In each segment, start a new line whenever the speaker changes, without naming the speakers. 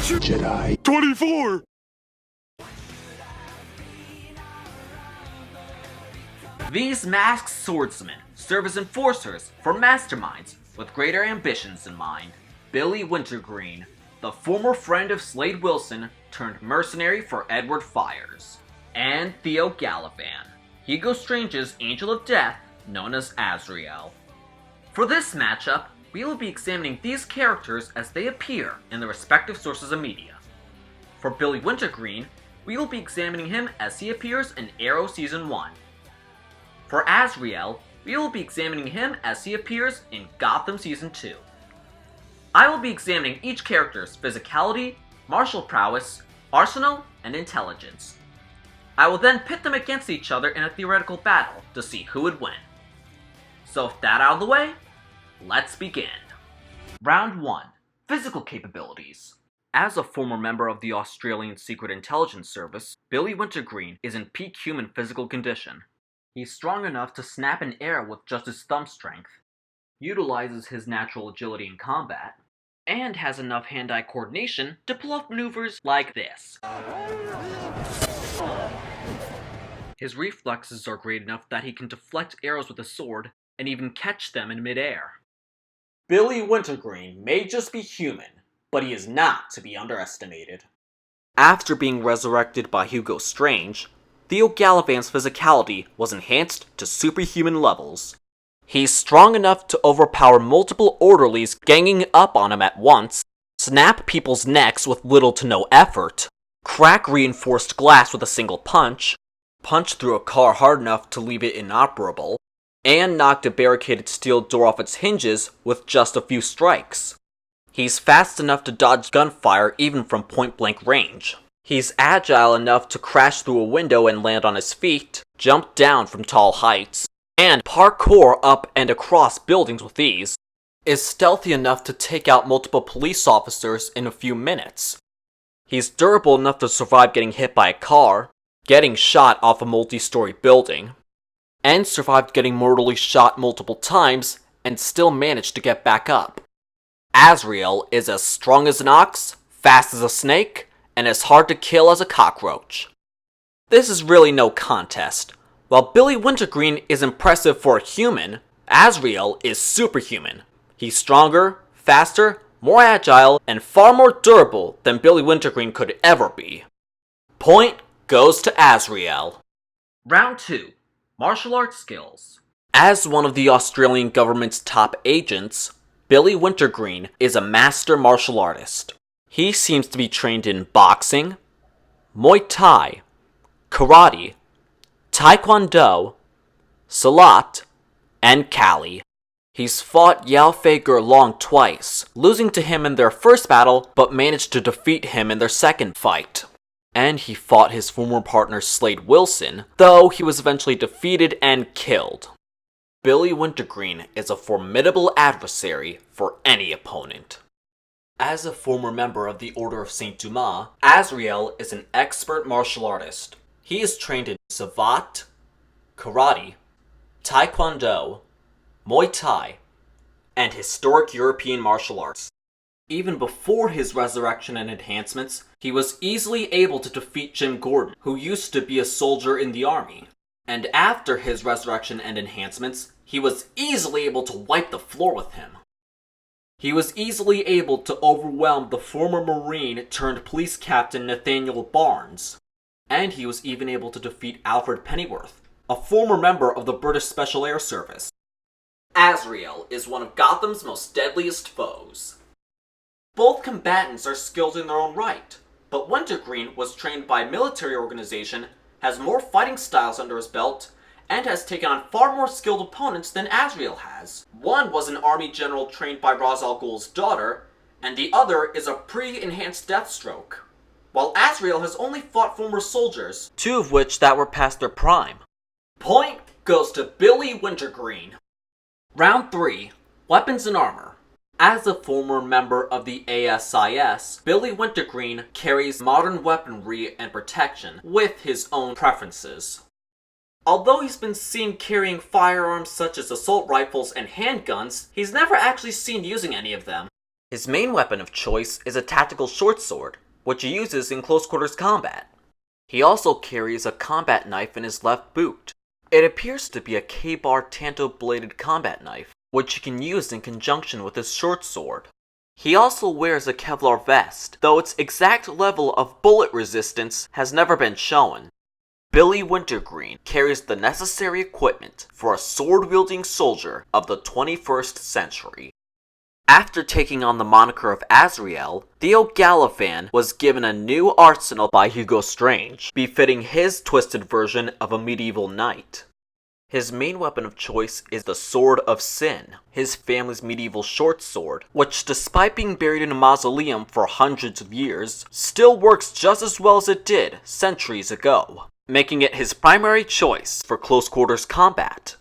Jedi.
24!
These masked swordsmen serve as enforcers for masterminds with greater ambitions in mind. Billy Wintergreen, the former friend of Slade Wilson turned mercenary for Edward Fires. And Theo Galavan, Hugo Strange's Angel of Death, known as Azrael. For this matchup, we will be examining these characters as they appear in the respective sources of media. For Billy Wintergreen, we will be examining him as he appears in Arrow Season 1. For Azrael, we will be examining him as he appears in Gotham Season 2. I will be examining each character's physicality, martial prowess, arsenal, and intelligence. I will then pit them against each other in a theoretical battle to see who would win. So with that out of the way, let's begin. Round 1. Physical capabilities. As a former member of the Australian Secret Intelligence Service, Billy Wintergreen is in peak human physical condition. He's strong enough to snap an arrow with just his thumb strength, utilizes his natural agility in combat, and has enough hand-eye coordination to pull off maneuvers like this. His reflexes are great enough that he can deflect arrows with a sword and even catch them in midair. Billy Wintergreen may just be human, but he is not to be underestimated. After being resurrected by Hugo Strange, Theo Galavan's physicality was enhanced to superhuman levels. He's strong enough to overpower multiple orderlies ganging up on him at once, snap people's necks with little to no effort, crack reinforced glass with a single punch, punch through a car hard enough to leave it inoperable, and knocked a barricaded steel door off its hinges with just a few strikes. He's fast enough to dodge gunfire even from point-blank range. He's agile enough to crash through a window and land on his feet, jump down from tall heights, and parkour up and across buildings with ease. Is stealthy enough to take out multiple police officers in a few minutes. He's durable enough to survive getting hit by a car, getting shot off a multi-story building, and survived getting mortally shot multiple times and still managed to get back up. Azrael is as strong as an ox, fast as a snake, and as hard to kill as a cockroach. This is really no contest. While Billy Wintergreen is impressive for a human, Azrael is superhuman. He's stronger, faster, more agile, and far more durable than Billy Wintergreen could ever be. Point goes to Azrael. Round 2. Martial arts skills. As one of the Australian government's top agents, Billy Wintergreen is a master martial artist. He seems to be trained in boxing, Muay Thai, karate, taekwondo, silat, and kali. He's fought Yao Fei Gerlong twice, losing to him in their first battle, but managed to defeat him in their second fight. And he fought his former partner Slade Wilson, though he was eventually defeated and killed. Billy Wintergreen is a formidable adversary for any opponent. As a former member of the Order of Saint Dumas, Azrael is an expert martial artist. He is trained in savate, karate, taekwondo, Muay Thai, and historic European martial arts. Even before his resurrection and enhancements, he was easily able to defeat Jim Gordon, who used to be a soldier in the army. And after his resurrection and enhancements, he was easily able to wipe the floor with him. He was easily able to overwhelm the former Marine turned police captain Nathaniel Barnes. And he was even able to defeat Alfred Pennyworth, a former member of the British Special Air Service. Azrael is one of Gotham's most deadliest foes. Both combatants are skilled in their own right, but Wintergreen was trained by a military organization, has more fighting styles under his belt, and has taken on far more skilled opponents than Azrael has. One was an army general trained by Ra's al Ghul's daughter, and the other is a pre-enhanced Deathstroke. While Azrael has only fought former soldiers, two of which that were past their prime. Point goes to Billy Wintergreen. Round 3. Weapons and Armor. As a former member of the ASIS, Billy Wintergreen carries modern weaponry and protection with his own preferences. Although he's been seen carrying firearms such as assault rifles and handguns, he's never actually seen using any of them. His main weapon of choice is a tactical short sword, which he uses in close quarters combat. He also carries a combat knife in his left boot. It appears to be a K-bar tanto-bladed combat knife, which he can use in conjunction with his short sword. He also wears a Kevlar vest, though its exact level of bullet resistance has never been shown. Billy Wintergreen carries the necessary equipment for a sword-wielding soldier of the 21st century. After taking on the moniker of Azrael, Theo Gallifan was given a new arsenal by Hugo Strange, befitting his twisted version of a medieval knight. His main weapon of choice is the Sword of Sin, his family's medieval short sword, which despite being buried in a mausoleum for hundreds of years, still works just as well as it did centuries ago, making it his primary choice for close quarters combat.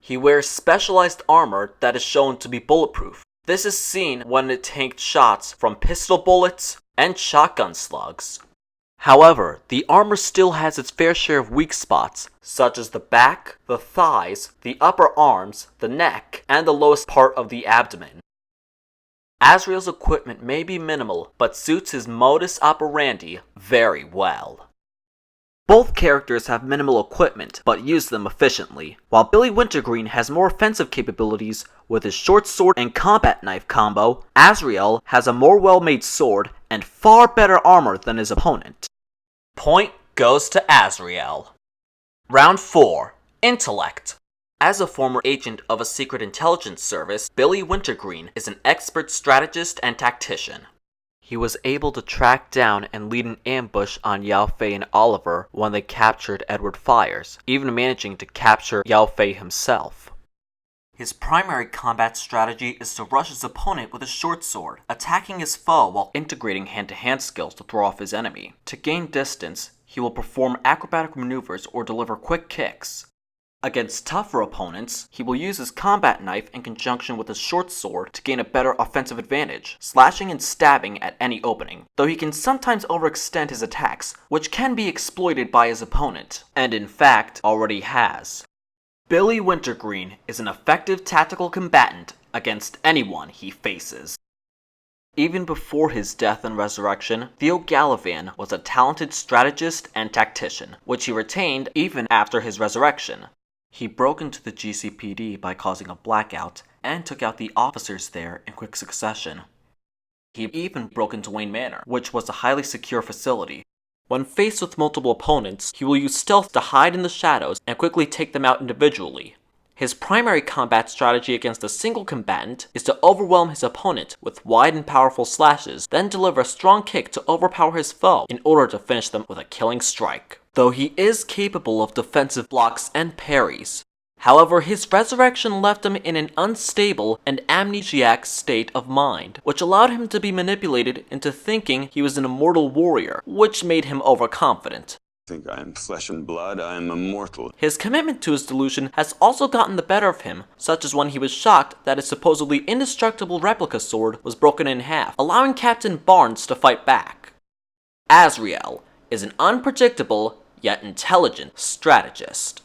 He wears specialized armor that is shown to be bulletproof. This is seen when it tanked shots from pistol bullets and shotgun slugs. However, the armor still has its fair share of weak spots, such as the back, the thighs, the upper arms, the neck, and the lowest part of the abdomen. Azrael's equipment may be minimal, but suits his modus operandi very well. Both characters have minimal equipment, but use them efficiently, while Billy Wintergreen has more offensive capabilities with his short sword and combat knife combo. Azrael has a more well-made sword and far better armor than his opponent. Point goes to Azrael. Round 4. Intellect. As a former agent of a secret intelligence service, Billy Wintergreen is an expert strategist and tactician. He was able to track down and lead an ambush on Yao Fei and Oliver when they captured Edward Fires, even managing to capture Yao Fei himself. His primary combat strategy is to rush his opponent with a short sword, attacking his foe while integrating hand-to-hand skills to throw off his enemy. To gain distance, he will perform acrobatic maneuvers or deliver quick kicks. Against tougher opponents, he will use his combat knife in conjunction with his short sword to gain a better offensive advantage, slashing and stabbing at any opening, though he can sometimes overextend his attacks, which can be exploited by his opponent, and in fact, already has. Billy Wintergreen is an effective tactical combatant against anyone he faces. Even before his death and resurrection, Theo Gallifan was a talented strategist and tactician, which he retained even after his resurrection. He broke into the GCPD by causing a blackout and took out the officers there in quick succession. He even broke into Wayne Manor, which was a highly secure facility. When faced with multiple opponents, he will use stealth to hide in the shadows and quickly take them out individually. His primary combat strategy against a single combatant is to overwhelm his opponent with wide and powerful slashes, then deliver a strong kick to overpower his foe in order to finish them with a killing strike. Though he is capable of defensive blocks and parries. However, his resurrection left him in an unstable and amnesiac state of mind, which allowed him to be manipulated into thinking he was an immortal warrior, which made him overconfident.
I think I am flesh and blood, I am immortal.
His commitment to his delusion has also gotten the better of him, such as when he was shocked that his supposedly indestructible replica sword was broken in half, allowing Captain Barnes to fight back. Azrael is an unpredictable, yet intelligent strategist.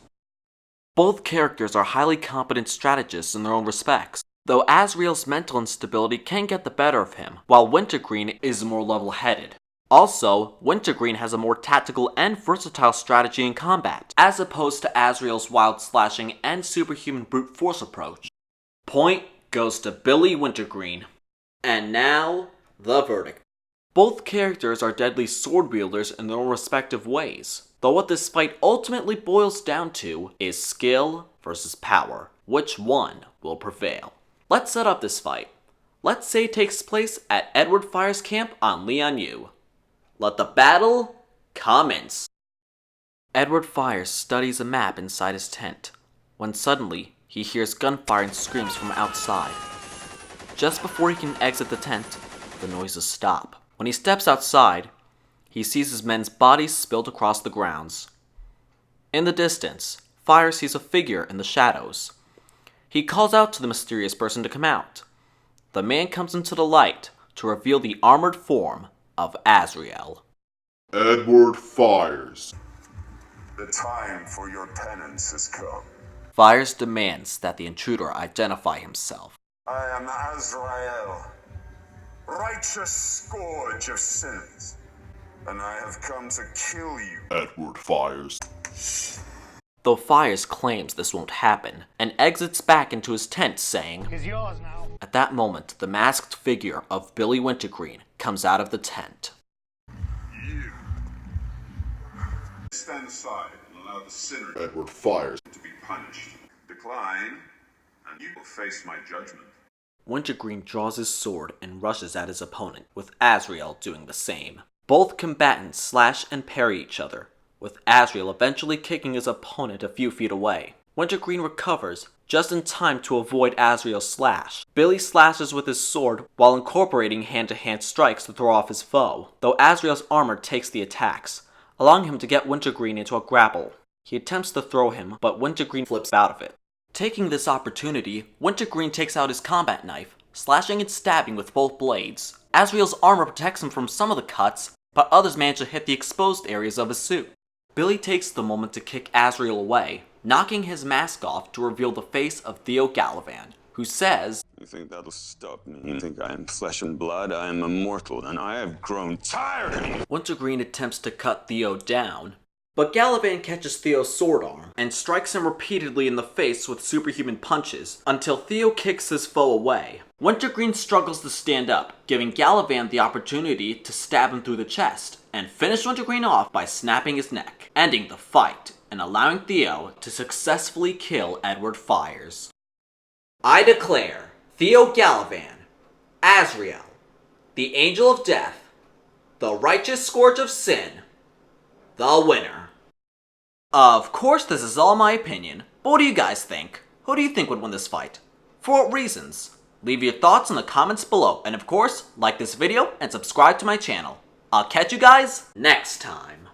Both characters are highly competent strategists in their own respects, though Azrael's mental instability can get the better of him, while Wintergreen is more level-headed. Also, Wintergreen has a more tactical and versatile strategy in combat, as opposed to Azrael's wild slashing and superhuman brute force approach. Point goes to Billy Wintergreen. And now, the verdict. Both characters are deadly sword wielders in their own respective ways, though what this fight ultimately boils down to is skill versus power. Which one will prevail? Let's set up this fight. Let's say it takes place at Edward Fire's camp on Lian-Yu. Let the battle commence. Edward Fires studies a map inside his tent, when suddenly he hears gunfire and screams from outside. Just before he can exit the tent, the noises stop. When he steps outside, he sees his men's bodies spilled across the grounds. In the distance, Fire sees a figure in the shadows. He calls out to the mysterious person to come out. The man comes into the light to reveal the armored form of Azrael.
Edward Fires.
The time for your penance has come.
Fires demands that the intruder identify himself.
I am Azrael, righteous scourge of sins, and I have come to kill you.
Edward fires.
Though Fires claims this won't happen, and exits back into his tent saying,
It's yours now.
At that moment, the masked figure of Billy Wintergreen comes out of the tent.
You stand aside and allow the sinner
Edward fires.
to be punished. Decline, and you will face my judgment.
Wintergreen draws his sword and rushes at his opponent, with Azrael doing the same. Both combatants slash and parry each other, with Azrael eventually kicking his opponent a few feet away. Wintergreen recovers, just in time to avoid Azrael's slash. Billy slashes with his sword while incorporating hand-to-hand strikes to throw off his foe, though Azrael's armor takes the attacks, allowing him to get Wintergreen into a grapple. He attempts to throw him, but Wintergreen flips out of it. Taking this opportunity, Wintergreen takes out his combat knife, slashing and stabbing with both blades. Azrael's armor protects him from some of the cuts, but others manage to hit the exposed areas of his suit. Billy takes the moment to kick Azrael away, knocking his mask off to reveal the face of Theo Gallivan, who says,
You think that'll stop me? You think I am flesh and blood? I am immortal, and I have grown tired of you!
Wintergreen attempts to cut Theo down, but Gallivan catches Theo's sword arm and strikes him repeatedly in the face with superhuman punches until Theo kicks his foe away. Wintergreen struggles to stand up, giving Gallivan the opportunity to stab him through the chest and finish Wintergreen off by snapping his neck, ending the fight and allowing Theo to successfully kill Edward Fires. I declare Theo Gallivan, Azrael, the Angel of Death, the Righteous Scourge of Sin, the winner. Of course, this is all my opinion, but what do you guys think? Who do you think would win this fight? For what reasons? Leave your thoughts in the comments below, and of course, like this video and subscribe to my channel. I'll catch you guys next time.